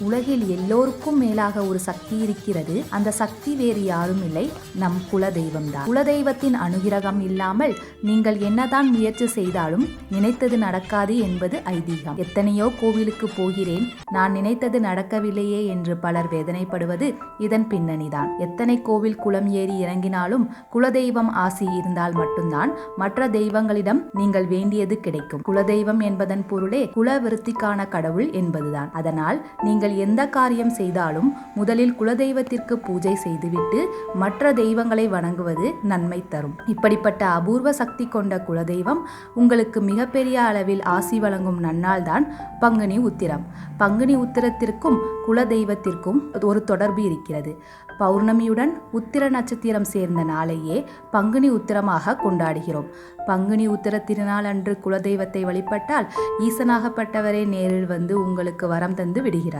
உலகில் எல்லோருக்கும் மேலாக ஒரு சக்தி இருக்கிறது. அந்த சக்தி வேறு யாரும் இல்லை, நம் குல தெய்வம்தான். குலதெய்வத்தின் அனுகிரகம் இல்லாமல் நீங்கள் என்னதான் முயற்சி செய்தாலும் நினைத்தது நடக்காது என்பது ஐதீகம். எத்தனையோ கோவிலுக்கு போகிறேன், நான் நினைத்தது நடக்கவில்லையே என்று பலர் வேதனைப்படுவது இதன் பின்னணிதான். எத்தனை கோவில் குளம் ஏறி இறங்கினாலும் குலதெய்வம் ஆசி இருந்தால் மட்டும்தான் மற்ற தெய்வங்களிடம் நீங்கள் வேண்டியது கிடைக்கும். குலதெய்வம் என்பதன் பொருளே குல விருத்திக்கான கடவுள் என்பதுதான். அதனால் நீங்கள் எந்த காரியம் செய்தாலும் முதலில் குலதெய்வத்திற்கு பூஜை செய்துவிட்டு மற்ற தெய்வங்களை வணங்குவது நன்மை தரும். இப்படிப்பட்ட அபூர்வ சக்தி கொண்ட குலதெய்வம் உங்களுக்கு மிகப்பெரிய அளவில் ஆசி வழங்கும் நன்னாள் தான் பங்குனி உத்திரம். பங்குனி உத்திரத்திற்கும் குலதெய்வத்திற்கும் ஒரு தொடர்பு இருக்கிறது. பௌர்ணமியுடன் உத்திர நட்சத்திரம் சேர்ந்த நாளையே பங்குனி உத்திரமாக கொண்டாடுகிறோம். பங்குனி உத்திர திருநாள் அன்று குலதெய்வத்தை வழிபட்டால் ஈசனாகப்பட்டவரே நேரில் வந்து உங்களுக்கு வரம் தந்து விடுகிறார்.